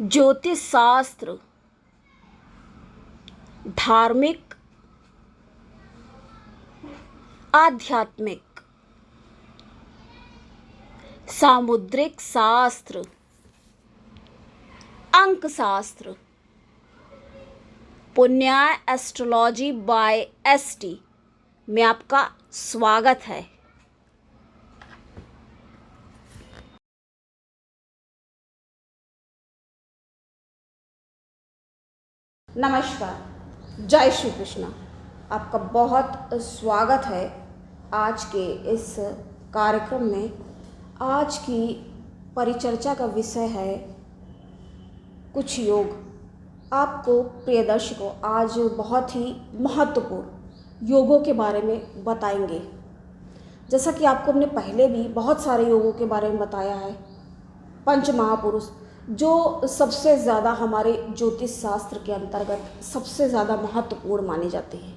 ज्योतिष शास्त्र धार्मिक, आध्यात्मिक, सामुद्रिक शास्त्र, अंक शास्त्र, पुण्याय एस्ट्रोलॉजी बाय एसटी में आपका स्वागत है। नमस्कार, जय श्री कृष्णा। आपका बहुत स्वागत है आज के इस कार्यक्रम में। आज की परिचर्चा का विषय है कुछ योग। आपको प्रिय दर्शकों आज बहुत ही महत्वपूर्ण योगों के बारे में बताएंगे। जैसा कि आपको हमने पहले भी बहुत सारे योगों के बारे में बताया है। पंच महापुरुष जो सबसे ज़्यादा हमारे ज्योतिष शास्त्र के अंतर्गत सबसे ज़्यादा महत्वपूर्ण माने जाते हैं।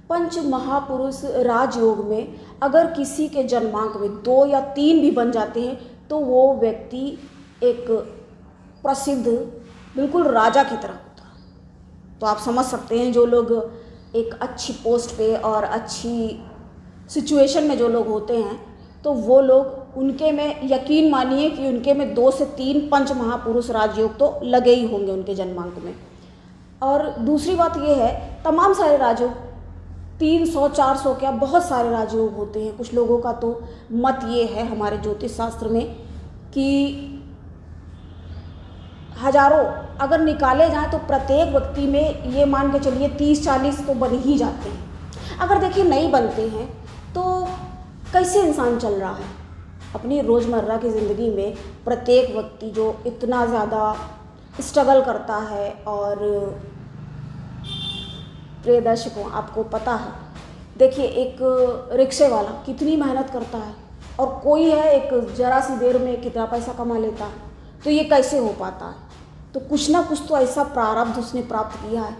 पंच महापुरुष राजयोग में अगर किसी के जन्मांक में 2 या 3 भी बन जाते हैं तो वो व्यक्ति एक प्रसिद्ध बिल्कुल राजा की तरह होता है। तो आप समझ सकते हैं जो लोग एक अच्छी पोस्ट पे और अच्छी सिचुएशन में जो लोग होते हैं तो वो लोग उनके में यकीन मानिए कि उनके में 2 से 3 पंच महापुरुष राजयोग तो लगे ही होंगे उनके जन्मांक में। और दूसरी बात ये है, तमाम सारे राजयोग 300 400 क्या बहुत सारे राजयोग होते हैं। कुछ लोगों का तो मत ये है हमारे ज्योतिष शास्त्र में कि हजारों अगर निकाले जाएं तो प्रत्येक व्यक्ति में ये मान के चलिए 30-40 तो बन ही जाते हैं। अगर देखिए नहीं बनते हैं तो कैसे इंसान चल रहा है अपनी रोज़मर्रा की ज़िंदगी में। प्रत्येक व्यक्ति जो इतना ज़्यादा स्ट्रगल करता है, और प्रिय दर्शकों आपको पता है, देखिए एक रिक्शे वाला कितनी मेहनत करता है और कोई है एक ज़रा सी देर में कितना पैसा कमा लेता है। तो ये कैसे हो पाता है? तो कुछ ना कुछ तो ऐसा प्रारब्ध उसने प्राप्त किया है।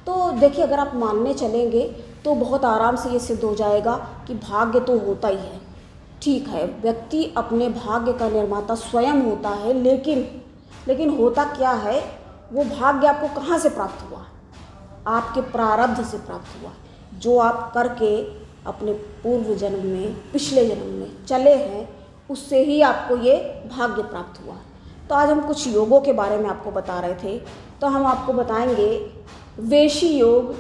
तो देखिए अगर आप मानने चलेंगे तो बहुत आराम से ये सिद्ध हो जाएगा कि भाग्य तो होता ही है। ठीक है, व्यक्ति अपने भाग्य का निर्माता स्वयं होता है, लेकिन होता क्या है, वो भाग्य आपको कहाँ से प्राप्त हुआ? आपके प्रारब्ध से प्राप्त हुआ। जो आप करके अपने पूर्व जन्म में, पिछले जन्म में चले हैं, उससे ही आपको ये भाग्य प्राप्त हुआ। तो आज हम कुछ योगों के बारे में आपको बता रहे थे। तो हम आपको बताएंगे वेशी योग।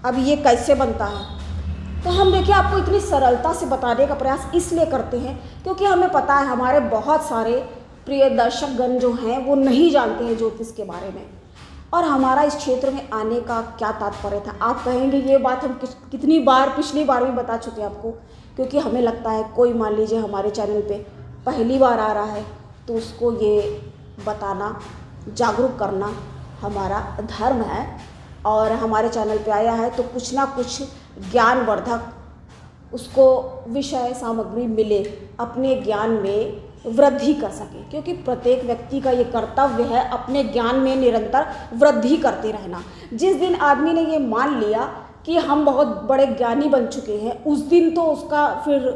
अब ये कैसे बनता है? तो हम देखिए आपको इतनी सरलता से बताने का प्रयास इसलिए करते हैं क्योंकि हमें पता है हमारे बहुत सारे प्रिय दर्शकगण जो हैं वो नहीं जानते हैं ज्योतिष के बारे में। और हमारा इस क्षेत्र में आने का क्या तात्पर्य था? आप कहेंगे ये बात हम कितनी बार पिछली बार भी बता चुके हैं आपको, क्योंकि हमें लगता है कोई मान लीजिए हमारे चैनल पे पहली बार आ रहा है तो उसको ये बताना, जागरूक करना हमारा धर्म है। और हमारे चैनल पे आया है तो कुछ ना कुछ ज्ञानवर्धक उसको विषय सामग्री मिले, अपने ज्ञान में वृद्धि कर सके। क्योंकि प्रत्येक व्यक्ति का ये कर्तव्य है अपने ज्ञान में निरंतर वृद्धि करते रहना। जिस दिन आदमी ने ये मान लिया कि हम बहुत बड़े ज्ञानी बन चुके हैं, उस दिन तो उसका फिर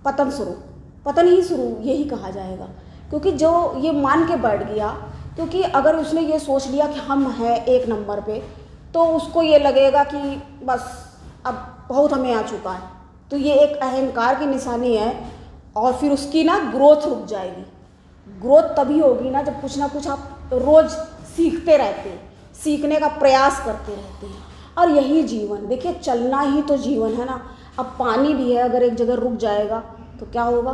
पतन ही शुरू यही कहा जाएगा। क्योंकि जो ये मान के बैठ गया, क्योंकि अगर उसने ये सोच लिया कि हम हैं 1 नंबर पे, तो उसको ये लगेगा कि बस अब बहुत हमें आ चुका है। तो ये एक अहंकार की निशानी है और फिर उसकी ना ग्रोथ रुक जाएगी। ग्रोथ तभी होगी ना जब कुछ ना कुछ आप रोज़ सीखते रहते हैं, सीखने का प्रयास करते रहते हैं। और यही जीवन, देखिए चलना ही तो जीवन है ना। अब पानी भी है, अगर एक जगह रुक जाएगा तो क्या होगा?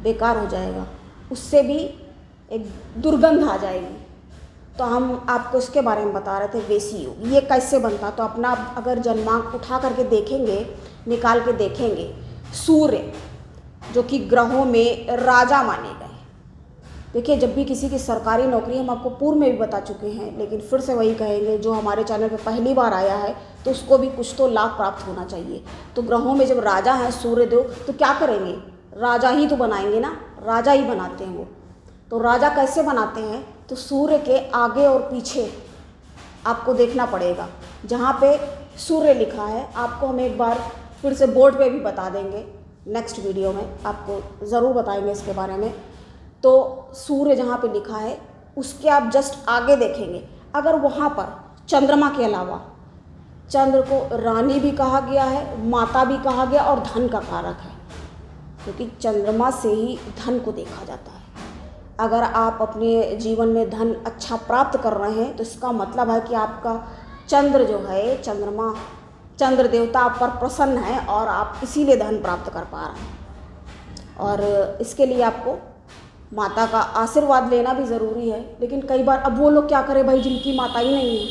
बेकार हो जाएगा, उससे भी एक दुर्गंध आ जाएगी। तो हम आपको इसके बारे में बता रहे थे वेशी योग। ये कैसे बनता? तो अपना अगर जन्मांक उठा करके देखेंगे, निकाल के देखेंगे, सूर्य जो कि ग्रहों में राजा माने गए। देखिए जब भी किसी की सरकारी नौकरी, हम आपको पूर्व में भी बता चुके हैं लेकिन फिर से वही कहेंगे, जो हमारे चैनल पे पहली बार आया है तो उसको भी कुछ तो लाभ प्राप्त होना चाहिए। तो ग्रहों में जब राजा है सूर्यदेव, तो क्या करेंगे? राजा ही तो बनाएंगे ना, राजा ही बनाते हैं वो। तो राजा कैसे बनाते हैं? तो सूर्य के आगे और पीछे आपको देखना पड़ेगा। जहाँ पे सूर्य लिखा है आपको हम एक बार फिर से बोर्ड पे भी बता देंगे, नेक्स्ट वीडियो में आपको ज़रूर बताएंगे इसके बारे में। तो सूर्य जहाँ पे लिखा है उसके आप जस्ट आगे देखेंगे, अगर वहाँ पर चंद्रमा के अलावा चंद्र को रानी भी कहा गया है, माता भी कहा गया और धन का कारक है, क्योंकि चंद्रमा से ही धन को देखा जाता है। अगर आप अपने जीवन में धन अच्छा प्राप्त कर रहे हैं तो इसका मतलब है कि आपका चंद्र जो है, चंद्रमा, चंद्र देवता आप पर प्रसन्न है और आप इसीलिए धन प्राप्त कर पा रहे हैं। और इसके लिए आपको माता का आशीर्वाद लेना भी ज़रूरी है। लेकिन कई बार अब वो लोग क्या करें भाई जिनकी माता ही नहीं है,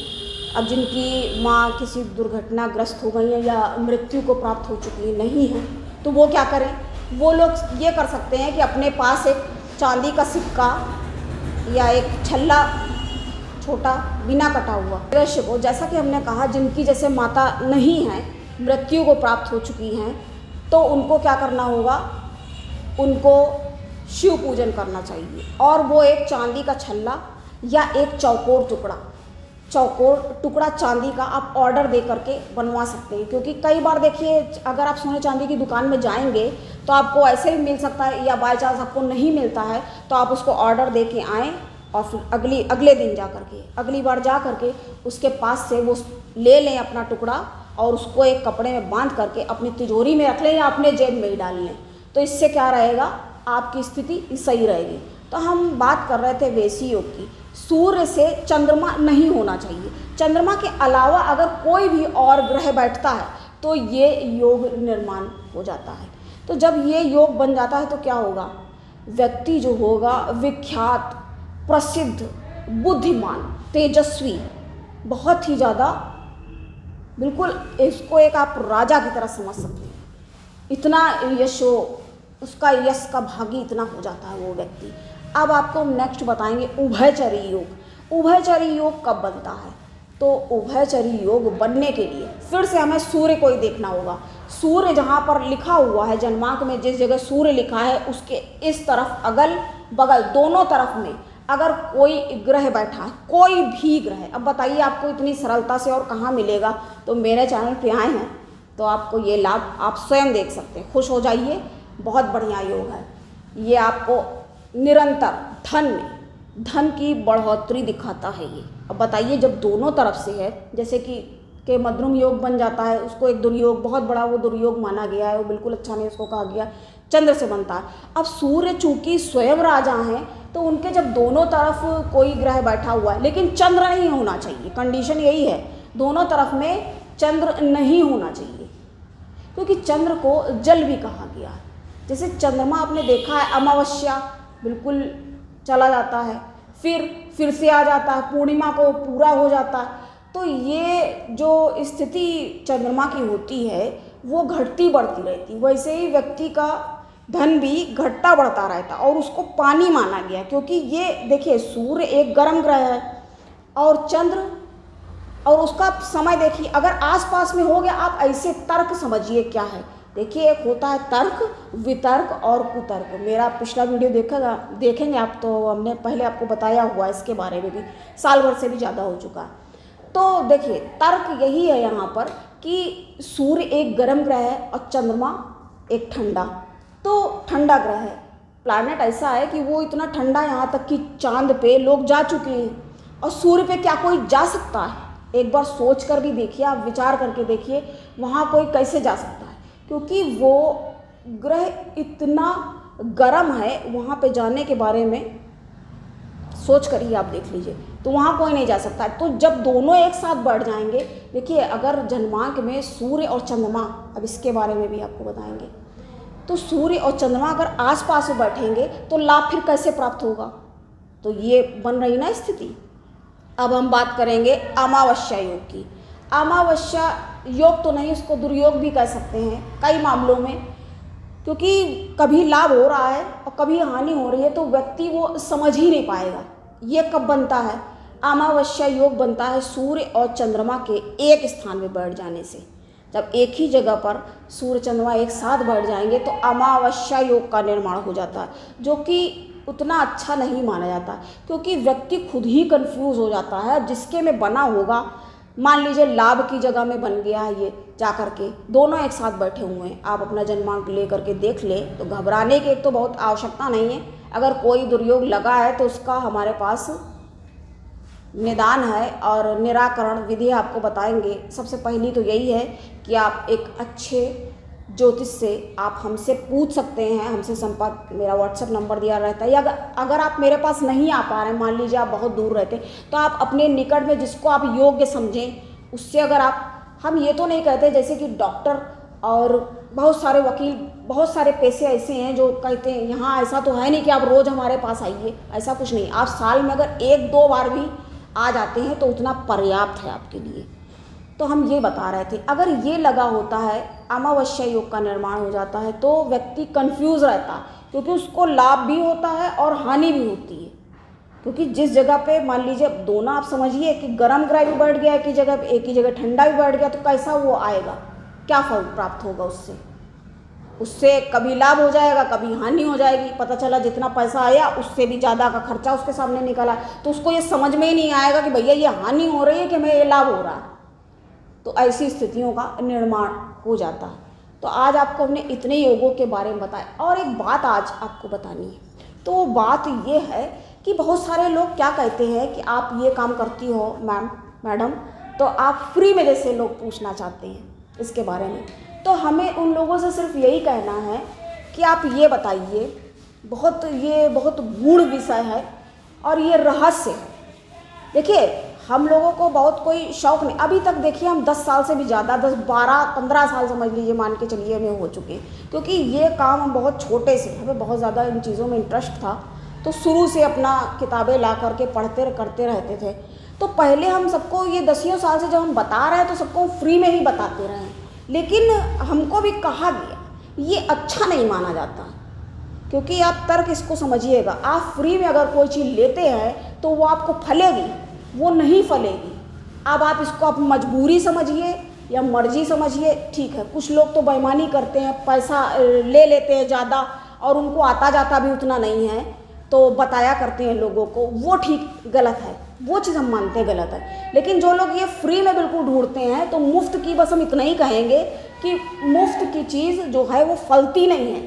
अब जिनकी माँ किसी दुर्घटनाग्रस्त हो गई है या मृत्यु को प्राप्त हो चुकी नहीं है, तो वो क्या करें? वो लोग ये कर सकते हैं कि अपने पास एक चांदी का सिक्का या एक छल्ला छोटा बिना कटा हुआ दृश्य को, जैसा कि हमने कहा जिनकी जैसे माता नहीं है, मृत्यु को प्राप्त हो चुकी हैं, तो उनको क्या करना होगा? उनको शिव पूजन करना चाहिए। और वो एक चांदी का छल्ला या एक चौकोर टुकड़ा चांदी का आप ऑर्डर दे करके बनवा सकते हैं। क्योंकि कई बार देखिए, अगर आप सोने चांदी की दुकान में जाएंगे तो आपको ऐसे भी मिल सकता है, या बाय चांस आपको नहीं मिलता है तो आप उसको ऑर्डर दे के आएँ और फिर अगले दिन अगली बार जा करके उसके पास से वो ले लें अपना टुकड़ा और उसको एक कपड़े में बांध करके अपनी तिजोरी में रख लें या अपने जेब में ही डाल लें। तो इससे क्या रहेगा? आपकी स्थिति सही रहेगी। तो हम बात कर रहे थे वैसी योग की। सूर्य से चंद्रमा नहीं होना चाहिए। चंद्रमा के अलावा अगर कोई भी और ग्रह बैठता है तो ये योग निर्माण हो जाता है। तो जब ये योग बन जाता है तो क्या होगा? व्यक्ति जो होगा विख्यात, प्रसिद्ध, बुद्धिमान, तेजस्वी, बहुत ही ज़्यादा, बिल्कुल इसको एक आप राजा की तरह समझ सकते हैं। इतना उसका यश का भागी इतना हो जाता है वो व्यक्ति। अब आपको नेक्स्ट बताएंगे उभयचरी योग। उभयचरी योग कब बनता है? तो उभयचरी योग बनने के लिए फिर से हमें सूर्य को ही देखना होगा। सूर्य जहाँ पर लिखा हुआ है, जन्मांक में जिस जगह सूर्य लिखा है उसके इस तरफ, अगल बगल दोनों तरफ में अगर कोई ग्रह बैठा है, कोई भी ग्रह, अब बताइए आपको इतनी सरलता से और कहाँ मिलेगा? तो मेरे चैनल पे आए हैं तो आपको ये लाभ आप स्वयं देख सकते हैं। खुश हो जाइए, बहुत बढ़िया योग है ये। आपको निरंतर धन की बढ़ोतरी दिखाता है ये। अब बताइए जब दोनों तरफ से है, जैसे कि मद्रुम योग बन जाता है, उसको एक दुर्योग, बहुत बड़ा वो दुर्योग माना गया है, वो बिल्कुल अच्छा नहीं उसको कहा गया, चंद्र से बनता है। अब सूर्य चूंकि स्वयं राजा हैं तो उनके जब दोनों तरफ कोई ग्रह बैठा हुआ है, लेकिन चंद्र नहीं होना चाहिए, कंडीशन यही है, दोनों तरफ में चंद्र नहीं होना चाहिए, क्योंकि चंद्र को जल भी कहा गया है। जैसे चंद्रमा आपने देखा है, अमावस्या बिल्कुल चला जाता है, फिर से आ जाता है, पूर्णिमा को पूरा हो जाता है। तो ये जो स्थिति चंद्रमा की होती है वो घटती बढ़ती रहती। वैसे ही व्यक्ति का धन भी घटता बढ़ता रहता और उसको पानी माना गया, क्योंकि ये देखिए सूर्य एक गर्म ग्रह है और चंद्र, और उसका समय देखिए, अगर आसपास में हो गया, आप ऐसे तर्क समझिए क्या है। देखिए एक होता है तर्क, वितर्क और कुतर्क। मेरा पिछला वीडियो देखेंगे आप तो हमने पहले आपको बताया हुआ इसके बारे में भी, साल भर से भी ज़्यादा हो चुका है। तो देखिए तर्क यही है यहाँ पर कि सूर्य एक गर्म ग्रह है और चंद्रमा एक ठंडा, तो ठंडा ग्रह है। प्लैनेट ऐसा है कि वो इतना ठंडा, यहाँ तक कि चांद पे लोग जा चुके हैं और सूर्य पे क्या कोई जा सकता है? एक बार सोच कर भी देखिए, आप विचार करके देखिए, वहाँ कोई कैसे जा सकता है? क्योंकि वो ग्रह इतना गर्म है, वहाँ पे जाने के बारे में सोच कर ही आप देख लीजिए, तो वहाँ कोई नहीं जा सकता। तो जब दोनों एक साथ बढ़ जाएंगे, देखिए अगर जन्मांक में सूर्य और चंद्रमा, अब इसके बारे में भी आपको बताएंगे, तो सूर्य और चंद्रमा अगर आसपास में बैठेंगे तो लाभ फिर कैसे प्राप्त होगा? तो ये बन रही ना स्थिति। अब हम बात करेंगे अमावस्या योग की। अमावस्या योग तो नहीं, उसको दुर्योग भी कह सकते हैं कई मामलों में, क्योंकि कभी लाभ हो रहा है और कभी हानि हो रही है, तो व्यक्ति वो समझ ही नहीं पाएगा। ये कब बनता है? अमावस्या योग बनता है सूर्य और चंद्रमा के एक स्थान में बैठ जाने से। जब एक ही जगह पर सूर्य चंद्रमा एक साथ बैठ जाएंगे तो अमावस्या योग का निर्माण हो जाता है, जो कि उतना अच्छा नहीं माना जाता, क्योंकि व्यक्ति खुद ही कंफ्यूज हो जाता है। जिसके में बना होगा, मान लीजिए लाभ की जगह में बन गया है ये, जा कर के, दोनों एक साथ बैठे हुए हैं, आप अपना जन्मांक ले करके देख ले तो घबराने की एक तो बहुत आवश्यकता नहीं है। अगर कोई दुर्योग लगा है तो उसका हमारे पास निदान है और निराकरण विधि आपको बताएंगे। सबसे पहली तो यही है कि आप एक अच्छे ज्योतिष से आप हमसे पूछ सकते हैं, हमसे संपर्क, मेरा व्हाट्सएप नंबर दिया रहता है। या अगर आप मेरे पास नहीं आ पा रहे हैं, मान लीजिए आप बहुत दूर रहते हैं, तो आप अपने निकट में जिसको आप योग्य समझें उससे अगर आप, हम ये तो नहीं कहते जैसे कि डॉक्टर और बहुत सारे वकील, बहुत सारे पैसे ऐसे हैं जो कहते हैं यहाँ ऐसा तो है नहीं कि आप रोज़ हमारे पास आइए, ऐसा कुछ नहीं। आप साल में अगर 1-2 बार भी आ जाते हैं तो उतना पर्याप्त है आपके लिए। तो हम ये बता रहे थे, अगर ये लगा होता है, अमावस्या योग का निर्माण हो जाता है तो व्यक्ति कंफ्यूज रहता है, क्योंकि उसको लाभ भी होता है और हानि भी होती है। क्योंकि जिस जगह पे मान लीजिए दोनों, आप समझिए कि गर्म ग्रह भी बैठ गया एक ही जगह, एक ही जगह ठंडा भी बैठ गया, तो कैसा वो आएगा, क्या फल प्राप्त होगा उससे? उससे कभी लाभ हो जाएगा, कभी हानि हो जाएगी। पता चला जितना पैसा आया उससे भी ज़्यादा का खर्चा उसके सामने निकला, तो उसको ये समझ में ही नहीं आएगा कि भैया ये हानि हो रही है कि मैं ये लाभ हो रहा है। तो ऐसी स्थितियों का निर्माण हो जाता है। तो आज आपको हमने इतने योगों के बारे में बताया। और एक बात आज आपको बतानी है, तो वो बात ये है कि बहुत सारे लोग क्या कहते हैं कि आप ये काम करती हो मैडम, तो आप फ्री में, जैसे लोग पूछना चाहते हैं इसके बारे में, तो हमें उन लोगों से सिर्फ यही कहना है कि आप ये बताइए, ये बहुत गूढ़ विषय है और ये रहस्य है। देखिए, हम लोगों को बहुत कोई शौक नहीं, अभी तक देखिए हम 10 साल से भी ज़्यादा, 10, 12, 15 साल समझ लीजिए, मान के चलिए हमें हो चुके हैं, क्योंकि ये काम हम बहुत छोटे से, हमें बहुत ज़्यादा इन चीज़ों में इंटरेस्ट था, तो शुरू से अपना किताबें ला करके पढ़ते करते रहते थे। तो पहले हम सबको ये 10 साल से जब हम बता रहे हैं तो सबको फ्री में ही बताते रहे, लेकिन हमको भी कहा गया ये अच्छा नहीं माना जाता, क्योंकि आप तर्क इसको समझिएगा, आप फ्री में अगर कोई चीज़ लेते हैं तो वो आपको फलेगी, वो नहीं फलेगी। अब आप इसको आप मजबूरी समझिए या मर्जी समझिए, ठीक है। कुछ लोग तो बेईमानी करते हैं, पैसा ले लेते हैं ज़्यादा और उनको आता जाता भी उतना नहीं है, तो बताया करते हैं लोगों को, वो ठीक गलत है, वो चीज़ हम मानते हैं गलत है। लेकिन जो लोग ये फ्री में बिल्कुल ढूंढते हैं, तो मुफ्त की, बस हम इतना ही कहेंगे कि मुफ्त की चीज़ जो है वो फलती नहीं है।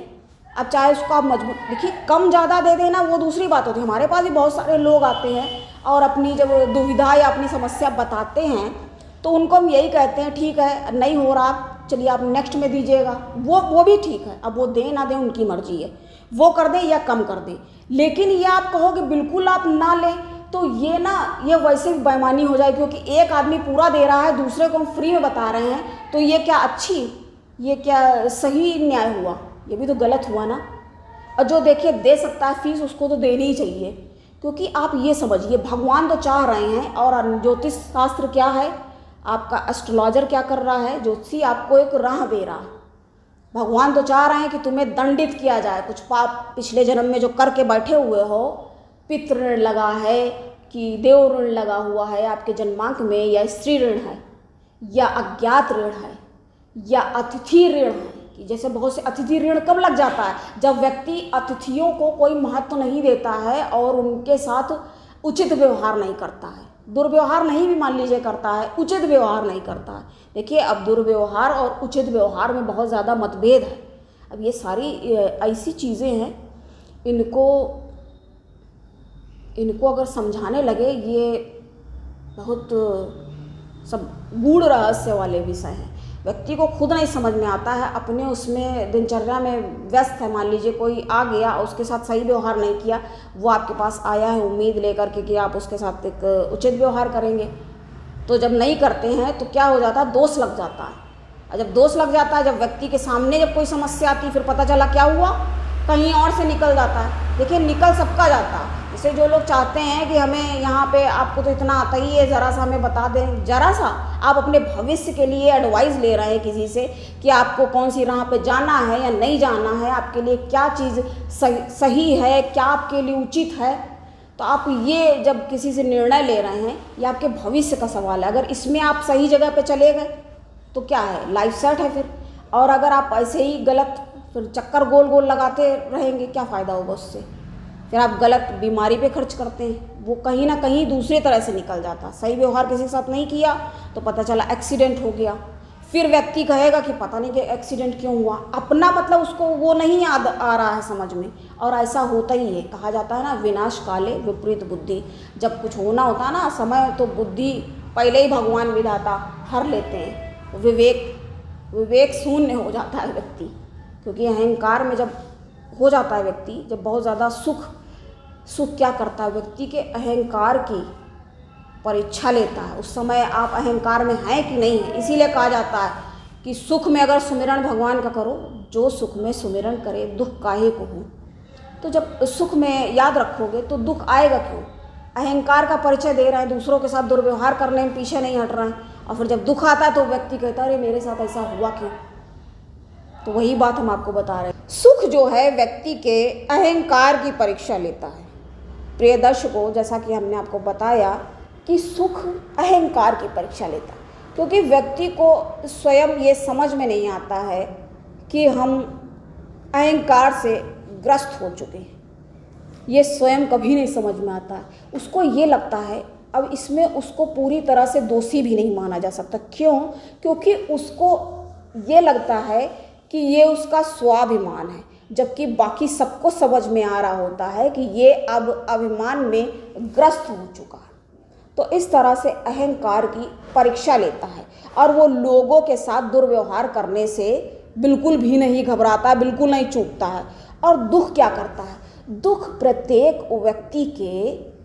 अब चाहे उसको आप मजबूत, देखिए कम ज़्यादा दे देना वो दूसरी बात होती है। हमारे पास भी बहुत सारे लोग आते हैं और अपनी जब दुविधा या अपनी समस्या बताते हैं तो उनको हम यही कहते हैं, ठीक है नहीं हो रहा, चलिए आप नेक्स्ट में दीजिएगा, वो भी ठीक है। अब वो दें ना दें उनकी मर्जी है, वो कर दें या कम कर दें। लेकिन ये आप कहो कि बिल्कुल आप ना लें, तो ये वैसे भी बेईमानी हो जाए, क्योंकि एक आदमी पूरा दे रहा है, दूसरे को हम फ्री में बता रहे हैं, तो ये क्या सही न्याय हुआ? ये भी तो गलत हुआ ना। और जो देखिए दे सकता है फीस, उसको तो देनी ही चाहिए, क्योंकि आप ये समझिए भगवान तो चाह रहे हैं, और ज्योतिष शास्त्र क्या है, आपका एस्ट्रोलॉजर क्या कर रहा है, ज्योतिषी आपको एक राह दे रहा है। भगवान तो चाह रहे हैं कि तुम्हें दंडित किया जाए, कुछ पाप पिछले जन्म में जो करके बैठे हुए हो, पितृ ऋण लगा है कि देव ऋण लगा हुआ है आपके जन्मांक में, या स्त्री ऋण है, या अज्ञात ऋण है, या अतिथि ऋण है। कि जैसे बहुत से अतिथि ऋण कब लग जाता है, जब व्यक्ति अतिथियों को कोई महत्व नहीं देता है और उनके साथ उचित व्यवहार नहीं करता है, दुर्व्यवहार नहीं भी मान लीजिए करता है, उचित व्यवहार नहीं करता है। देखिए अब दुर्व्यवहार और उचित व्यवहार में बहुत ज़्यादा मतभेद है। अब ये सारी ऐसी चीज़ें हैं, इनको अगर समझाने लगे, ये बहुत सब गूढ़ रहस्य वाले विषय हैं। व्यक्ति को खुद नहीं समझ में आता है, अपने उसमें दिनचर्या में व्यस्त है। मान लीजिए कोई आ गया, उसके साथ सही व्यवहार नहीं किया, वो आपके पास आया है उम्मीद लेकर के कि आप उसके साथ एक उचित व्यवहार करेंगे, तो जब नहीं करते हैं तो क्या हो जाता है, दोष लग जाता है। और जब दोष लग जाता है, जब व्यक्ति के सामने जब कोई समस्या आती, फिर पता चला क्या हुआ, कहीं और से निकल जाता है। देखिए निकल सबका जाता है। जैसे जो लोग चाहते हैं कि हमें यहाँ पे, आपको तो इतना आता ही है, ज़रा सा हमें बता दें, ज़रा सा आप अपने भविष्य के लिए एडवाइस ले रहे हैं किसी से कि आपको कौन सी राह पे जाना है या नहीं जाना है, आपके लिए क्या चीज़ सही है, क्या आपके लिए उचित है। तो आप ये जब किसी से निर्णय ले रहे हैं, ये आपके भविष्य का सवाल है। अगर इसमें आप सही जगह पे चले गए तो क्या है, लाइफ सेट है फिर। और अगर आप ऐसे ही गलत फिर चक्कर गोल गोल लगाते रहेंगे, क्या फ़ायदा होगा उससे? फिर आप गलत बीमारी पे खर्च करते हैं, वो कहीं ना कहीं दूसरे तरह से निकल जाता। सही व्यवहार किसी के साथ नहीं किया तो पता चला एक्सीडेंट हो गया, फिर व्यक्ति कहेगा कि पता नहीं कि एक्सीडेंट क्यों हुआ, अपना मतलब उसको वो नहीं याद आ रहा है समझ में। और ऐसा होता ही है, कहा जाता है ना विनाश काले विपरीत बुद्धि। जब कुछ होना होता है ना समय, तो बुद्धि पहले ही भगवान विधाता हर लेते हैं, विवेक शून्य हो जाता है व्यक्ति। क्योंकि अहंकार में जब हो जाता है व्यक्ति, जब बहुत ज़्यादा सुख क्या करता है, व्यक्ति के अहंकार की परीक्षा लेता है। उस समय आप अहंकार में हैं कि नहीं है। इसीलिए कहा जाता है कि सुख में अगर सुमिरन भगवान का करो, जो सुख में सुमिरन करे दुख काहे को हो। तो जब सुख में याद रखोगे तो दुख आएगा क्यों। अहंकार का परिचय दे रहे हैं, दूसरों के साथ दुर्व्यवहार करने में पीछे नहीं हट रहे हैं, और फिर जब दुख आता है तो व्यक्ति कहता है अरे मेरे साथ ऐसा हुआ क्यों। तो वही बात हम आपको बता रहे हैं, सुख जो है व्यक्ति के अहंकार की परीक्षा लेता है। प्रिय दर्शकों, जैसा कि हमने आपको बताया कि सुख अहंकार की परीक्षा लेता है, क्योंकि व्यक्ति को स्वयं ये समझ में नहीं आता है कि हम अहंकार से ग्रस्त हो चुके हैं। ये स्वयं कभी नहीं समझ में आता है। उसको ये लगता है, अब इसमें उसको पूरी तरह से दोषी भी नहीं माना जा सकता। क्यों? क्योंकि उसको ये लगता है कि ये उसका स्वाभिमान है, जबकि बाकी सबको समझ में आ रहा होता है कि ये अब अभिमान में ग्रस्त हो चुका है। तो इस तरह से अहंकार की परीक्षा लेता है, और वो लोगों के साथ दुर्व्यवहार करने से बिल्कुल भी नहीं घबराता, बिल्कुल नहीं चूकता है। और दुख क्या करता है? दुख प्रत्येक व्यक्ति के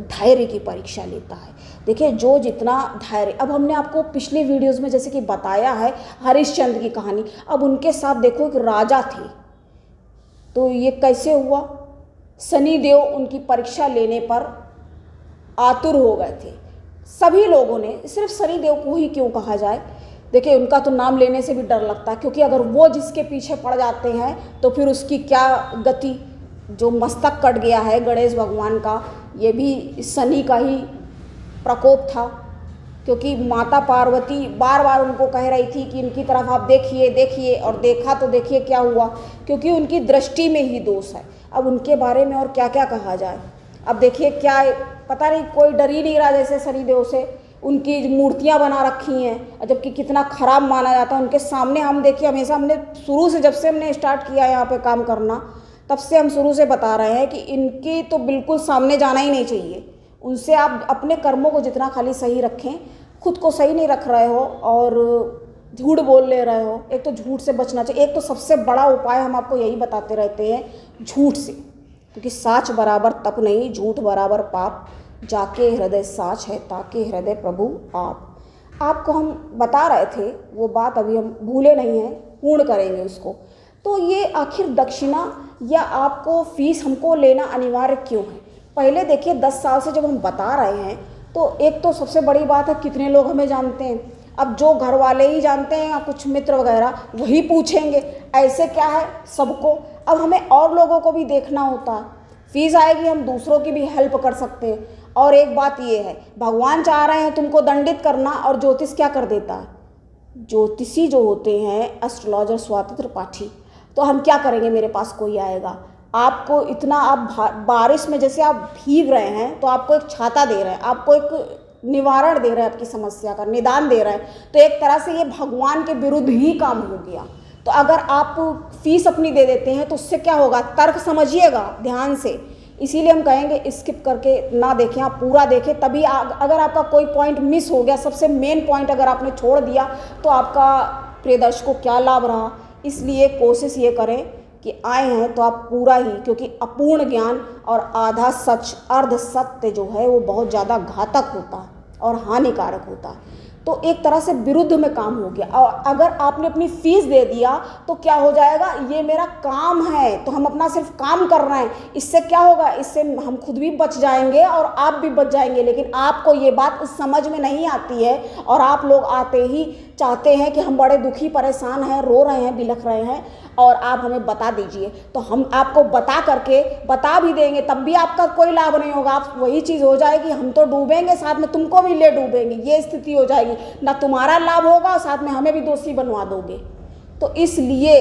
धैर्य की परीक्षा लेता है। देखिए, जो जितना धैर्य, अब हमने आपको पिछले वीडियोज़ में जैसे कि बताया है हरिश्चंद्र की कहानी। अब उनके साथ देखो एक राजा थे, तो ये कैसे हुआ? शनिदेव उनकी परीक्षा लेने पर आतुर हो गए थे। सभी लोगों ने, सिर्फ शनिदेव को ही क्यों कहा जाए, देखिए उनका तो नाम लेने से भी डर लगता है, क्योंकि अगर वो जिसके पीछे पड़ जाते हैं तो फिर उसकी क्या गति। जो मस्तक कट गया है गणेश भगवान का, ये भी शनि का ही प्रकोप था। क्योंकि माता पार्वती बार बार उनको कह रही थी कि इनकी तरफ आप देखिए देखिए, और देखा तो देखिए क्या हुआ, क्योंकि उनकी दृष्टि में ही दोष है। अब उनके बारे में और क्या क्या कहा जाए। अब देखिए क्या, पता नहीं, कोई डर ही नहीं रहा जैसे शनिदेव से। उनकी मूर्तियां बना रखी हैं, जबकि कितना खराब माना जाता है उनके सामने। हम देखिए, हमेशा हमने शुरू से, जब से हमने स्टार्ट किया यहाँ पे काम करना, तब से हम शुरू से बता रहे हैं कि इनकी तो बिल्कुल सामने जाना ही नहीं चाहिए। उनसे आप अपने कर्मों को जितना खाली सही रखें, खुद को सही नहीं रख रहे हो और झूठ बोल ले रहे हो, एक तो झूठ से बचना चाहिए। एक तो सबसे बड़ा उपाय हम आपको यही बताते रहते हैं, झूठ से, क्योंकि साच बराबर तप नहीं, झूठ बराबर पाप। जाके हृदय साच है, ताके हृदय प्रभु आप। आपको हम बता रहे थे वो बात, अभी हम भूले नहीं हैं, पूर्ण करेंगे उसको। तो ये आखिर दक्षिणा या आपको फीस हमको लेना अनिवार्य क्यों है? पहले देखिए, 10 साल से जब हम बता रहे हैं, तो एक तो सबसे बड़ी बात है कितने लोग हमें जानते हैं। अब जो घर वाले ही जानते हैं या कुछ मित्र वगैरह, वही पूछेंगे, ऐसे क्या है सबको। अब हमें और लोगों को भी देखना होता है, फीस आएगी, हम दूसरों की भी हेल्प कर सकते हैं। और एक बात ये है, भगवान चाह रहे हैं तुमको दंडित करना, और ज्योतिष क्या कर देता है? ज्योतिषी जो होते हैं, एस्ट्रोलॉजर, स्वातंत्र पाठी, तो हम क्या करेंगे? मेरे पास कोई आएगा, आपको इतना, आप बारिश में जैसे आप भीग रहे हैं, तो आपको एक छाता दे रहे हैं, आपको एक निवारण दे रहे हैं, आपकी समस्या का निदान दे रहे हैं। तो एक तरह से ये भगवान के विरुद्ध ही काम हो गया। तो अगर आप फीस अपनी दे देते हैं तो उससे क्या होगा? तर्क समझिएगा ध्यान से। इसीलिए हम कहेंगे स्किप करके ना देखें, आप पूरा देखें, तभी अगर आपका कोई पॉइंट मिस हो गया, सबसे मेन पॉइंट अगर आपने छोड़ दिया, तो आपका प्रिय दर्शकों क्या लाभ रहा। इसलिए कोशिश ये करें कि आए हैं तो आप पूरा ही, क्योंकि अपूर्ण ज्ञान और आधा सच, अर्ध सत्य जो है वो बहुत ज़्यादा घातक होता है और हानिकारक होता है। तो एक तरह से विरुद्ध में काम हो गया। और अगर आपने अपनी फीस दे दिया तो क्या हो जाएगा? ये मेरा काम है, तो हम अपना सिर्फ काम कर रहे हैं। इससे क्या होगा? इससे हम खुद भी बच जाएंगे और आप भी बच जाएंगे। लेकिन आपको ये बात समझ में नहीं आती है, और आप लोग आते ही चाहते हैं कि हम बड़े दुखी परेशान हैं, रो रहे हैं, बिलख रहे हैं, और आप हमें बता दीजिए। तो हम आपको बता भी देंगे, तब भी आपका कोई लाभ नहीं होगा। आप वही चीज़ हो जाएगी, हम तो डूबेंगे, साथ में तुमको भी ले डूबेंगे। ये स्थिति हो जाएगी, ना तुम्हारा लाभ होगा और साथ में हमें भी दोषी बनवा दोगे। तो इसलिए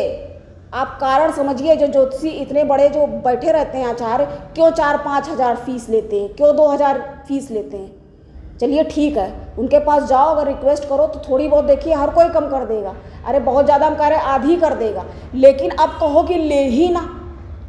आप कारण समझिए। जो ज्योतिषी इतने बड़े जो बैठे रहते हैं आचार्य, क्यों 4-5 हज़ार फीस लेते हैं, क्यों 2,000 फीस लेते हैं? चलिए ठीक है, उनके पास जाओ, अगर रिक्वेस्ट करो तो थोड़ी बहुत देखिए हर कोई कम कर देगा, अरे बहुत ज़्यादा हम कह रहे हैं आधी कर देगा, लेकिन अब कहो कि ले ही ना,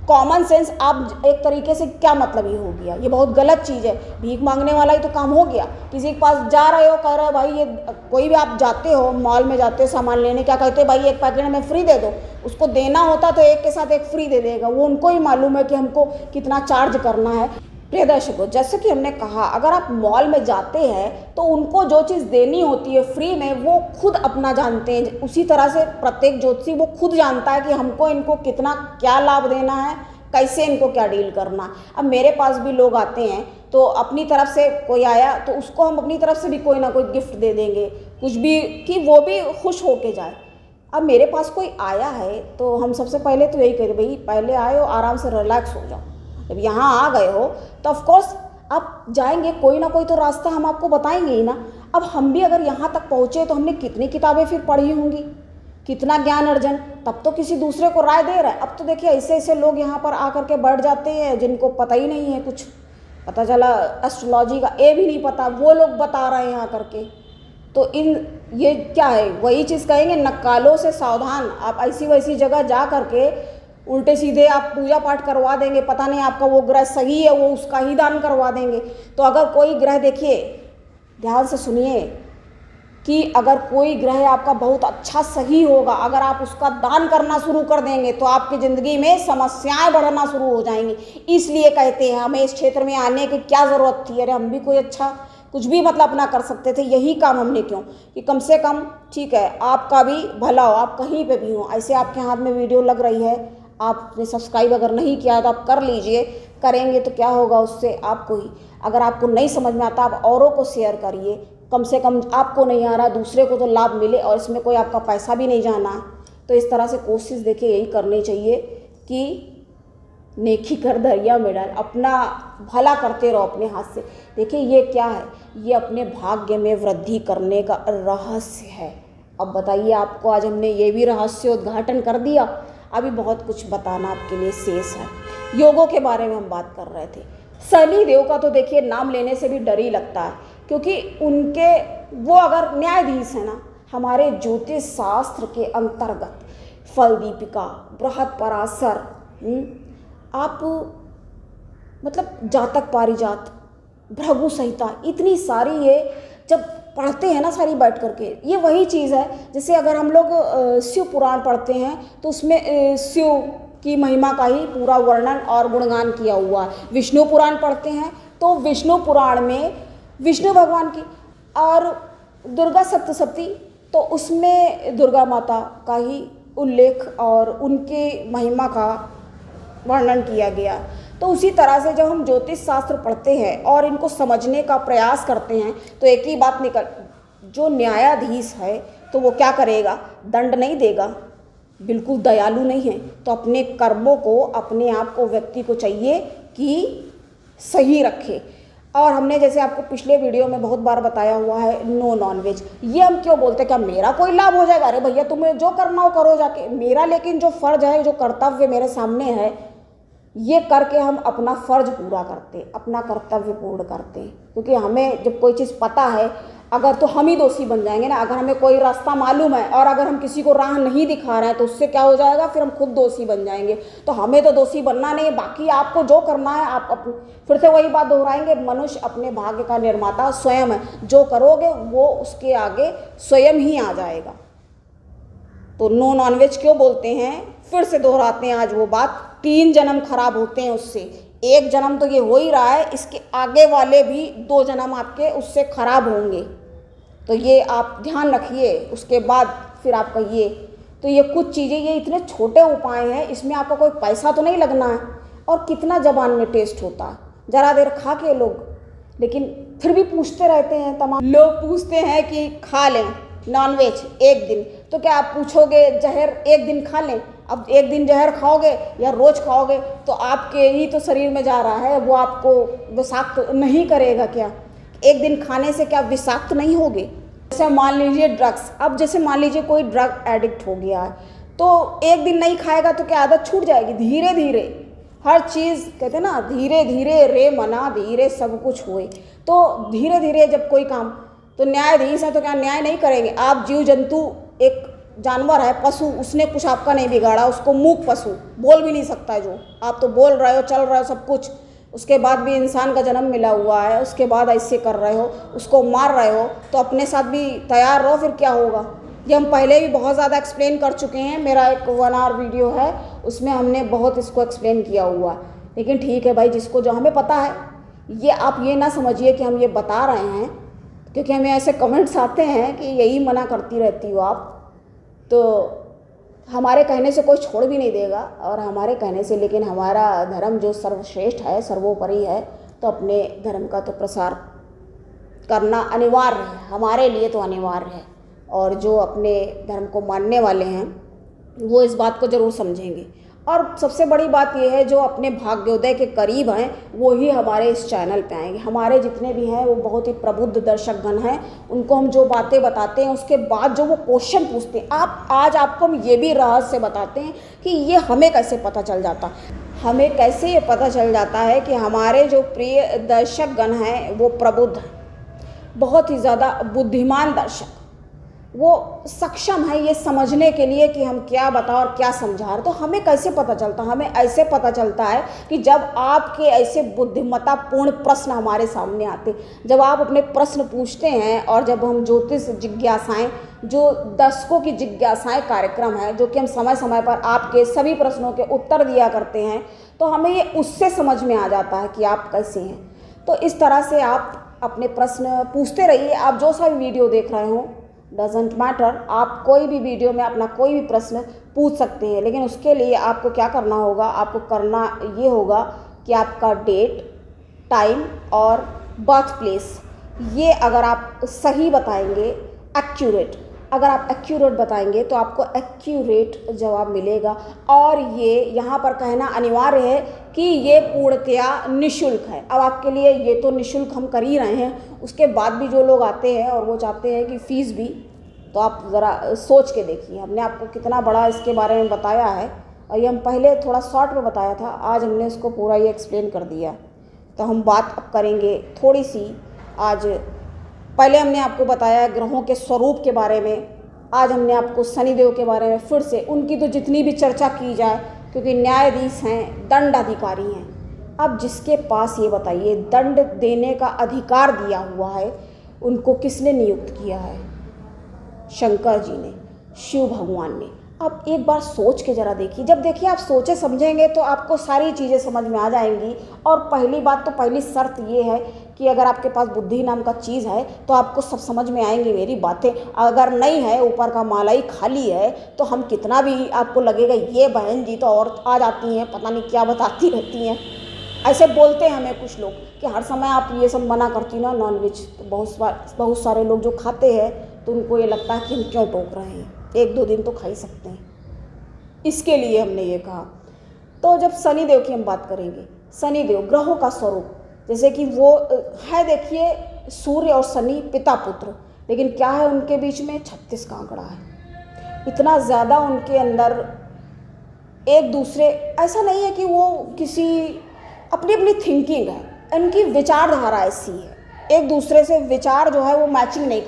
कॉमन सेंस आप एक तरीके से क्या मतलब ये हो गया, ये बहुत गलत चीज़ है। भीख मांगने वाला ही तो काम हो गया। किसी के पास जा रहे हो, कह रहे हो भाई ये, कोई भी आप जाते हो मॉल में जाते हो सामान लेने, क्या कहते हो भाई एक पैकेट हमें फ्री दे दो, उसको देना होता तो एक के साथ एक फ्री दे देगा, वो उनको ही मालूम है कि हमको कितना चार्ज करना है। प्रिय दर्शकों, जैसे कि हमने कहा, अगर आप मॉल में जाते हैं तो उनको जो चीज़ देनी होती है फ्री में वो खुद अपना जानते हैं। उसी तरह से प्रत्येक ज्योतिषी वो खुद जानता है कि हमको इनको कितना क्या लाभ देना है, कैसे इनको क्या डील करना है। अब मेरे पास भी लोग आते हैं तो अपनी तरफ से कोई आया तो उसको हम अपनी तरफ से भी कोई ना कोई गिफ्ट दे देंगे, कुछ भी, कि वो भी खुश होके जाए। अब मेरे पास कोई आया है तो हम सबसे पहले तो यही करें, भाई पहले आए हो आराम से रिलैक्स हो जाओ, जब यहाँ आ गए हो तो ऑफकोर्स आप जाएंगे, कोई ना कोई तो रास्ता हम आपको बताएंगे ही ना। अब हम भी अगर यहाँ तक पहुँचे तो हमने कितनी किताबें फिर पढ़ी होंगी, कितना ज्ञान अर्जन, तब तो किसी दूसरे को राय दे रहा है। अब तो देखिए ऐसे ऐसे लोग यहाँ पर आकर के बैठ जाते हैं जिनको पता ही नहीं है कुछ, पता चला एस्ट्रोलॉजी का ए भी नहीं पता, वो लोग बता रहे हैं यहाँ करके। तो इन ये क्या है, वही चीज़ कहेंगे, नक्कालों से सावधान। आप ऐसी वैसी जगह जा करके उल्टे सीधे आप पूजा पाठ करवा देंगे, पता नहीं आपका वो ग्रह सही है, वो उसका ही दान करवा देंगे। तो अगर कोई ग्रह, देखिए ध्यान से सुनिए, कि अगर कोई ग्रह आपका बहुत अच्छा सही होगा, अगर आप उसका दान करना शुरू कर देंगे तो आपकी ज़िंदगी में समस्याएं बढ़ना शुरू हो जाएंगी। इसलिए कहते हैं हमें इस क्षेत्र में आने की क्या ज़रूरत थी, अरे हम भी कोई अच्छा कुछ भी मतलब अपना कर सकते थे, यही काम हमने क्यों, कि कम से कम ठीक है आपका भी भला हो, आप कहीं पे भी हो। ऐसे आपके हाथ में वीडियो लग रही है, आपने सब्सक्राइब अगर नहीं किया तो आप कर लीजिए, करेंगे तो क्या होगा उससे आपको ही। अगर आपको नहीं समझ में आता आप औरों को शेयर करिए, कम से कम आपको नहीं आ रहा दूसरे को तो लाभ मिले, और इसमें कोई आपका पैसा भी नहीं जाना। तो इस तरह से कोशिश देखिए यही करनी चाहिए कि नेकी कर दरिया में डाल, अपना भला करते रहो अपने हाथ से। देखिए ये क्या है, ये अपने भाग्य में वृद्धि करने का रहस्य है। अब बताइए, आपको आज हमने ये भी रहस्य उद्घाटन कर दिया, अभी बहुत कुछ बताना आपके लिए शेष है। योगों के बारे में हम बात कर रहे थे। शनि देव का तो देखिए नाम लेने से भी डर ही लगता है, क्योंकि उनके वो अगर न्यायाधीश है ना, हमारे ज्योतिष शास्त्र के अंतर्गत फल दीपिका, बृहद पराशर, आप मतलब जातक पारिजात, भृगु संहिता, इतनी सारी ये जब पढ़ते हैं ना सारी बैठ करके, ये वही चीज़ है जैसे अगर हम लोग शिव पुराण पढ़ते हैं तो उसमें शिव की महिमा का ही पूरा वर्णन और गुणगान किया हुआ है। विष्णु पुराण पढ़ते हैं तो विष्णु पुराण में विष्णु भगवान की, और दुर्गा सप्तशती तो उसमें दुर्गा माता का ही उल्लेख और उनके महिमा का वर्णन किया गया। तो उसी तरह से जब हम ज्योतिष शास्त्र पढ़ते हैं और इनको समझने का प्रयास करते हैं तो एक ही बात निकल, जो न्यायाधीश है तो वो क्या करेगा, दंड नहीं देगा, बिल्कुल दयालु नहीं है। तो अपने कर्मों को, अपने आप को, व्यक्ति को चाहिए कि सही रखे। और हमने जैसे आपको पिछले वीडियो में बहुत बार बताया हुआ है, नो नॉनवेज। ये हम क्यों बोलते हैं, क्या मेरा कोई लाभ हो जाएगा, अरे भैया तुम्हें जो करना हो करो जाके, मेरा लेकिन जो फर्ज है, जो कर्तव्य मेरे सामने है, ये करके हम अपना फर्ज पूरा करते, अपना कर्तव्य पूर्ण करते हैं। क्योंकि हमें जब कोई चीज़ पता है, अगर तो हम ही दोषी बन जाएंगे ना। अगर हमें कोई रास्ता मालूम है और अगर हम किसी को राह नहीं दिखा रहे हैं तो उससे क्या हो जाएगा, फिर हम खुद दोषी बन जाएंगे। तो हमें तो दोषी बनना नहीं है, बाकी आपको जो करना है आप फिर से वही बात दोहराएंगे, मनुष्य अपने भाग्य का निर्माता स्वयं है, जो करोगे वो उसके आगे स्वयं ही आ जाएगा। तो नो नॉनवेज क्यों बोलते हैं, फिर से दोहराते हैं आज वो बात, 3 जन्म खराब होते हैं उससे। 1 जन्म तो ये हो ही रहा है, इसके आगे वाले भी 2 जन्म आपके उससे खराब होंगे। तो ये आप ध्यान रखिए। उसके बाद फिर आप कहिए, तो ये कुछ चीज़ें, ये इतने छोटे उपाय हैं, इसमें आपका कोई पैसा तो नहीं लगना है, और कितना ज़बान में टेस्ट होता है, ज़रा देर खा के लोग, लेकिन फिर भी पूछते रहते हैं। तमाम लोग पूछते हैं कि खा लें नॉनवेज 1 दिन, तो क्या आप पूछोगे जहर 1 दिन खा लें? अब 1 दिन जहर खाओगे या रोज़ खाओगे तो आपके ही तो शरीर में जा रहा है, वो आपको विषाक्त नहीं करेगा क्या? 1 दिन खाने से क्या विषाक्त नहीं होगे? जैसे मान लीजिए ड्रग्स, अब जैसे मान लीजिए कोई ड्रग एडिक्ट हो गया है तो 1 दिन नहीं खाएगा तो क्या आदत छूट जाएगी? धीरे धीरे हर चीज़ कहते हैं ना, धीरे धीरे रे मना धीरे सब कुछ होए। तो धीरे धीरे जब कोई काम, तो न्यायाधीश है तो क्या न्याय नहीं करेंगे? आप जीव जंतु, एक जानवर है, पशु, उसने कुछ आपका नहीं बिगाड़ा, उसको मूक पशु बोल भी नहीं सकता है, जो आप तो बोल रहे हो, चल रहे हो सब कुछ, उसके बाद भी इंसान का जन्म मिला हुआ है, उसके बाद ऐसे कर रहे हो, उसको मार रहे हो, तो अपने साथ भी तैयार रहो, फिर क्या होगा? ये हम पहले भी बहुत ज़्यादा एक्सप्लेन कर चुके हैं, मेरा एक 1 आवर वीडियो है, उसमें हमने बहुत इसको एक्सप्लेन किया हुआ है। लेकिन ठीक है भाई, जिसको जो हमें पता है, ये आप ये ना समझिए कि हम ये बता रहे हैं, क्योंकि हमें ऐसे कमेंट्स आते हैं कि यही मना करती रहती हो आप, तो हमारे कहने से कोई छोड़ भी नहीं देगा, और हमारे कहने से, लेकिन हमारा धर्म जो सर्वश्रेष्ठ है, सर्वोपरि है, तो अपने धर्म का तो प्रसार करना अनिवार्य है, हमारे लिए तो अनिवार्य है। और जो अपने धर्म को मानने वाले हैं वो इस बात को ज़रूर समझेंगे। और सबसे बड़ी बात यह है, जो अपने भाग्योदय के करीब हैं वो ही हमारे इस चैनल पे आएंगे। हमारे जितने भी हैं वो बहुत ही प्रबुद्ध दर्शकगण हैं, उनको हम जो बातें बताते हैं उसके बाद जो वो क्वेश्चन पूछते हैं, आज आपको हम ये भी रहस्य बताते हैं कि ये हमें कैसे पता चल जाता, हमें कैसे ये पता चल जाता है कि हमारे जो प्रिय दर्शकगण हैं वो प्रबुद्ध हैं, बहुत ही ज़्यादा बुद्धिमान दर्शक, वो सक्षम है ये समझने के लिए कि हम क्या बता और क्या समझा रहे। तो हमें कैसे पता चलता? हमें ऐसे पता चलता है कि जब आपके ऐसे बुद्धिमत्तापूर्ण प्रश्न हमारे सामने आते, जब आप अपने प्रश्न पूछते हैं, और जब हम ज्योतिष जिज्ञासाएं, जो दर्शकों की जिज्ञासाएं कार्यक्रम है, जो कि हम समय समय पर आपके सभी प्रश्नों के उत्तर दिया करते हैं, तो हमें ये उससे समझ में आ जाता है कि आप कैसे हैं। तो इस तरह से आप अपने प्रश्न पूछते रहिए। आप जो सा भी वीडियो देख रहे हो, डजेंट मैटर, आप कोई भी वीडियो में अपना कोई भी प्रश्न पूछ सकते हैं, लेकिन उसके लिए आपको क्या करना होगा? आपको करना ये होगा कि आपका डेट, टाइम और बर्थ प्लेस, ये अगर आप सही बताएंगे, एक्यूरेट, अगर आप एक्यूरेट बताएंगे तो आपको एक्यूरेट जवाब मिलेगा। और ये यहाँ पर कहना अनिवार्य है कि ये पूर्णतया निःशुल्क है। अब आपके लिए ये तो निःशुल्क हम कर ही रहे हैं, उसके बाद भी जो लोग आते हैं और वो चाहते हैं कि फ़ीस भी, तो आप ज़रा सोच के देखिए, हमने आपको कितना बड़ा इसके बारे में बताया है, और ये हम पहले थोड़ा शॉर्ट में बताया था, आज हमने इसको पूरा ये एक्सप्लेन कर दिया। तो हम बात अब करेंगे थोड़ी सी, आज पहले हमने आपको बताया ग्रहों के स्वरूप के बारे में, आज हमने आपको शनिदेव के बारे में फिर से, उनकी तो जितनी भी चर्चा की जाए, क्योंकि न्यायाधीश हैं, दंड अधिकारी हैं। अब जिसके पास ये बताइए दंड देने का अधिकार दिया हुआ है, उनको किसने नियुक्त किया है? शंकर जी ने, शिव भगवान ने। अब एक बार सोच के ज़रा देखिए, जब देखिए आप सोचे समझेंगे तो आपको सारी चीज़ें समझ में आ जाएंगी। और पहली बात तो, पहली शर्त ये है कि अगर आपके पास बुद्धि नाम का चीज़ है तो आपको सब समझ में आएंगी मेरी बातें। अगर नहीं है, ऊपर का माला ही खाली है, तो हम कितना भी आपको लगेगा ये बहन जी तो और आ जाती हैं, पता नहीं क्या बताती रहती हैं, ऐसे बोलते हैं हमें कुछ लोग कि हर समय आप ये सब मना करती ना नॉनवेज। तो बहुत सारे लोग जो खाते हैं तो उनको ये लगता है कि हम क्यों टोक रहे हैं, 1-2 दिन तो खा ही सकते हैं, इसके लिए हमने ये कहा। तो जब शनिदेव की हम बात करेंगे, शनिदेव ग्रहों का स्वरूप, जैसे कि वो है, देखिए सूर्य और शनि पिता पुत्र, लेकिन क्या है उनके बीच में? 36 का आंकड़ा है। इतना ज़्यादा उनके अंदर एक दूसरे, ऐसा नहीं है कि वो किसी, अपनी अपनी थिंकिंग है, इनकी विचारधारा ऐसी है, एक दूसरे से विचार जो है वो मैच नहीं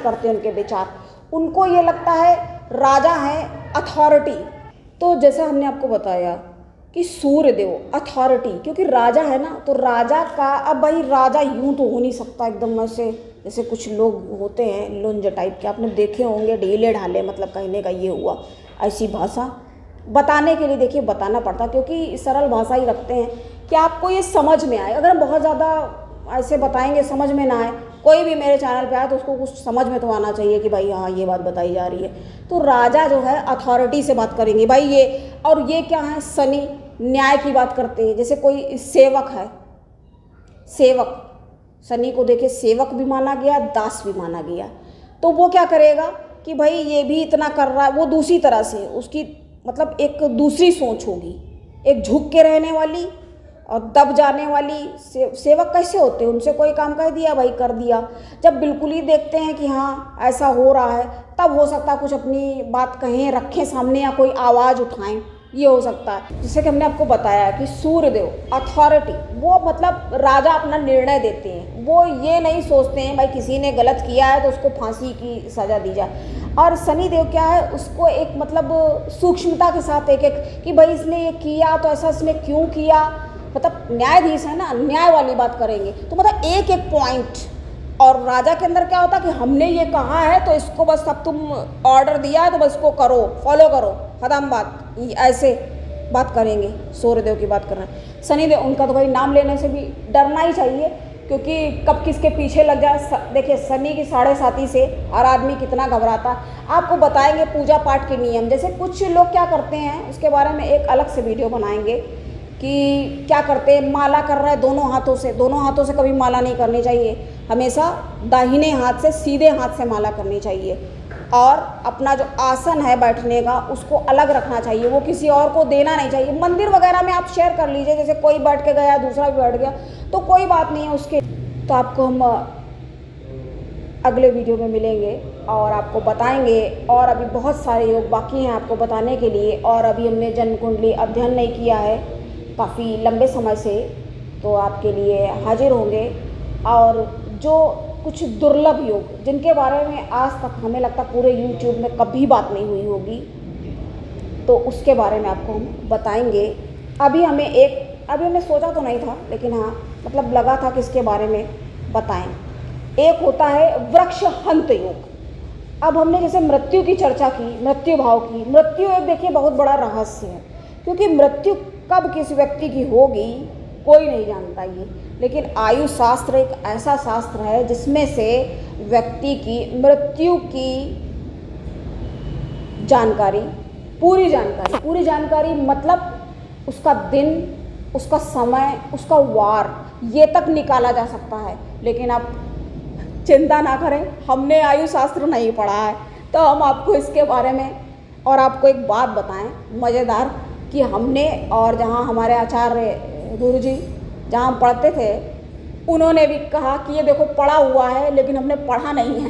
करते उनके विचार। उनको ये लगता है राजा है, अथॉरिटी। तो जैसा हमने आपको बताया कि सूर्यदेव अथॉरिटी, क्योंकि राजा है ना, तो राजा का, अब भाई राजा यूं तो हो नहीं सकता एकदम ऐसे, जैसे कुछ लोग होते हैं लुंज टाइप के, आपने देखे होंगे, ढीले ढाले, मतलब कहने का ये हुआ, ऐसी भाषा बताने के लिए देखिए बताना पड़ता, क्योंकि सरल भाषा ही रखते हैं कि आपको ये समझ में आए। अगर हम बहुत ज़्यादा ऐसे बताएंगे समझ में ना आए, कोई भी मेरे चैनल पे आए तो उसको कुछ समझ में तो आना चाहिए कि भाई हाँ ये बात बताई जा रही है। तो राजा जो है अथॉरिटी से बात करेंगे भाई ये, और ये क्या है? शनि न्याय की बात करते हैं। जैसे कोई सेवक है, सेवक, शनि को देखे सेवक भी माना गया, दास भी माना गया। तो वो क्या करेगा कि भाई ये भी इतना कर रहा है, वो दूसरी तरह से, उसकी मतलब एक दूसरी सोच होगी, एक झुक के रहने वाली और दब जाने वाली। सेवक कैसे होते हैं? उनसे कोई काम कह दिया भाई कर दिया। जब बिल्कुल ही देखते हैं कि हाँ ऐसा हो रहा है, तब हो सकता है कुछ अपनी बात कहें, रखें सामने, या कोई आवाज़ उठाएं। ये हो सकता है। जैसे कि हमने आपको बताया कि सूर्यदेव अथॉरिटी, वो मतलब राजा अपना निर्णय देते हैं, वो ये नहीं सोचते हैं भाई किसी ने गलत किया है तो उसको फांसी की सज़ा दी जाए। और शनिदेव क्या है, उसको एक मतलब सूक्ष्मता के साथ एक एक कि भाई इसने ये किया तो ऐसा इसने क्यों किया, मतलब न्यायाधीश है ना, न्याय वाली बात करेंगे तो मतलब एक एक पॉइंट। और राजा के अंदर क्या होता है कि हमने ये कहा है तो इसको बस अब तुम ऑर्डर दिया है तो बस इसको करो, फॉलो करो, खत्म बात, ऐसे बात करेंगे। सूर्यदेव की बात कर रहे हैं। शनिदेव, उनका तो भाई नाम लेने से भी डरना ही चाहिए, क्योंकि कब किसके पीछे लग जाए। देखिए शनि की 7.5 से हर आदमी कितना घबराता। आपको बताएंगे पूजा पाठ के नियम, जैसे कुछ लोग क्या करते हैं उसके बारे में एक अलग से वीडियो बनाएंगे कि क्या करते हैं, माला कर रहा है दोनों हाथों से कभी माला नहीं करनी चाहिए, हमेशा दाहिने हाथ से, सीधे हाथ से माला करनी चाहिए। और अपना जो आसन है बैठने का उसको अलग रखना चाहिए, वो किसी और को देना नहीं चाहिए। मंदिर वगैरह में आप शेयर कर लीजिए, जैसे कोई बैठ के गया दूसरा भी बैठ गया तो कोई बात नहीं है उसके। तो आपको हम अगले वीडियो में मिलेंगे और आपको बताएंगे, और अभी बहुत सारे योग बाकी हैं आपको बताने के लिए। और अभी हमने जन्म कुंडली अध्ययन नहीं किया है काफ़ी लंबे समय से, तो आपके लिए हाजिर होंगे। और जो कुछ दुर्लभ योग जिनके बारे में आज तक हमें लगता पूरे YouTube में कभी बात नहीं हुई होगी, तो उसके बारे में आपको हम बताएंगे। अभी हमें सोचा तो नहीं था, लेकिन हाँ मतलब लगा था कि इसके बारे में बताएं। एक होता है वृक्ष हंत योग। अब हमने जैसे मृत्यु की चर्चा की, मृत्यु भाव की, मृत्यु एक देखिए बहुत बड़ा रहस्य है, क्योंकि मृत्यु कब किस व्यक्ति की होगी कोई नहीं जानता ये। लेकिन आयु शास्त्र एक ऐसा शास्त्र है जिसमें से व्यक्ति की मृत्यु की जानकारी, पूरी जानकारी मतलब उसका दिन, उसका समय, उसका वार, ये तक निकाला जा सकता है। लेकिन आप चिंता ना करें, हमने आयु शास्त्र नहीं पढ़ा है, तो हम आपको इसके बारे में। और आपको एक बात बताएं मज़ेदार, कि हमने, और जहाँ हमारे आचार्य गुरु जी जहाँ हम पढ़ते थे, उन्होंने भी कहा कि ये देखो पढ़ा हुआ है लेकिन हमने पढ़ा नहीं है।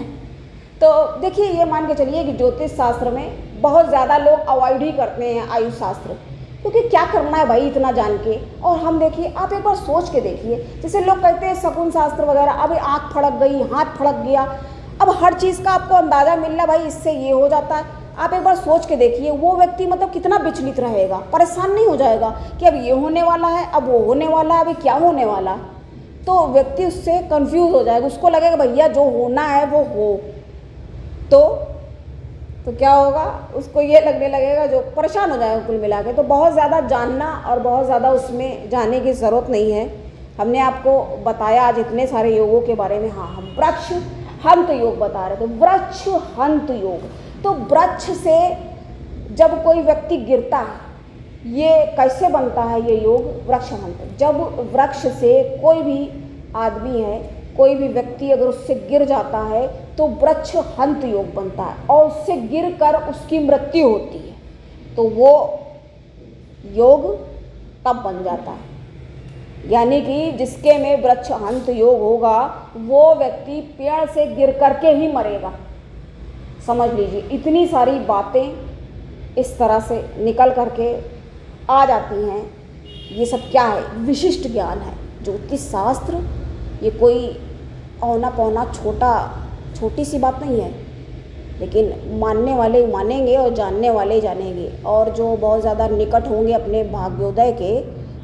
तो देखिए ये मान के चलिए कि ज्योतिष शास्त्र में बहुत ज़्यादा लोग अवॉइड ही करते हैं आयु शास्त्र, क्योंकि क्या करना है भाई इतना जान के। और हम देखिए, आप एक बार सोच के देखिए, जैसे लोग कहते हैं शकुन शास्त्र वगैरह, अभी आँख फड़क गई, हाथ फड़क गया, अब हर चीज़ का आपको अंदाज़ा मिल रहा भाई इससे ये हो जाता है। आप एक बार सोच के देखिए वो व्यक्ति मतलब कितना विचलित रहेगा, परेशान नहीं हो जाएगा कि अब ये होने वाला है, अब वो होने वाला है, अभी क्या होने वाला। तो व्यक्ति उससे कंफ्यूज हो जाएगा, उसको लगेगा भैया जो होना है वो हो। तो क्या होगा, उसको ये लगने लगेगा, जो परेशान हो जाएगा कुल मिला के। तो बहुत ज़्यादा जानना और बहुत ज़्यादा उसमें जाने की ज़रूरत नहीं है। हमने आपको बताया आज इतने सारे योगों के बारे में। हाँ, हम वृक्ष हंत योग बता रहे थे, वृक्ष हंत योग। तो वृक्ष से जब कोई व्यक्ति गिरता है, ये कैसे बनता है ये योग, वृक्ष हंत। जब वृक्ष से कोई भी आदमी है, कोई भी व्यक्ति अगर उससे गिर जाता है तो वृक्ष हंत योग बनता है, और उससे गिर कर उसकी मृत्यु होती है, तो वो योग तब बन जाता है। यानी कि जिसके में वृक्ष हंत योग होगा वो व्यक्ति पेड़ से गिर करके ही मरेगा। समझ लीजिए, इतनी सारी बातें इस तरह से निकल करके आ जाती हैं। ये सब क्या है, विशिष्ट ज्ञान है। ज्योतिष शास्त्र ये कोई औना पौना छोटी सी बात नहीं है, लेकिन मानने वाले मानेंगे और जानने वाले जानेंगे। और जो बहुत ज़्यादा निकट होंगे अपने भाग्योदय के,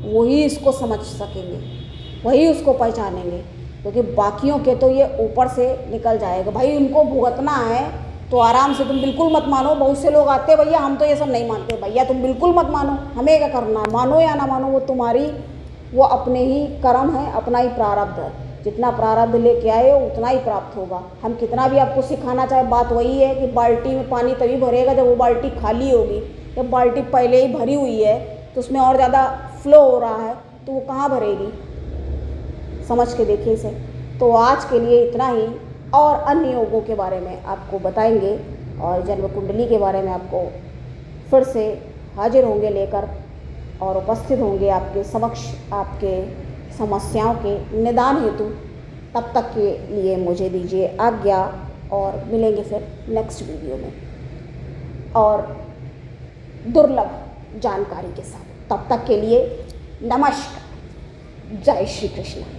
वही इसको समझ सकेंगे, वही उसको पहचानेंगे, क्योंकि बाकियों के तो ये ऊपर से निकल जाएगा। भाई उनको भुगतना है तो आराम से, तुम बिल्कुल मत मानो। बहुत से लोग आते हैं, भैया हम तो ये सब नहीं मानते। भैया तुम बिल्कुल मत मानो, हमें क्या करना है, मानो या ना मानो वो तुम्हारी, वो अपने ही कर्म है, अपना ही प्रारब्ध है। जितना प्रारब्ध लेके आए हो उतना ही प्राप्त होगा। हम कितना भी आपको सिखाना चाहे, बात वही है कि बाल्टी में पानी तभी भरेगा जब वो बाल्टी खाली होगी। जब बाल्टी पहले ही भरी हुई है तो उसमें और ज़्यादा फ्लो हो रहा है तो वो कहाँ भरेगी, समझ के देखिए इसे। तो आज के लिए इतना ही, और अन्य योगों के बारे में आपको बताएंगे, और जन्म कुंडली के बारे में आपको फिर से हाजिर होंगे लेकर, और उपस्थित होंगे आपके समक्ष, आपके समस्याओं के निदान हेतु। तब तक के लिए मुझे दीजिए आज्ञा, और मिलेंगे फिर नेक्स्ट वीडियो में। और दुर्लभ जानकारी के साथ। तब तक के लिए नमस्कार, जय श्री कृष्ण।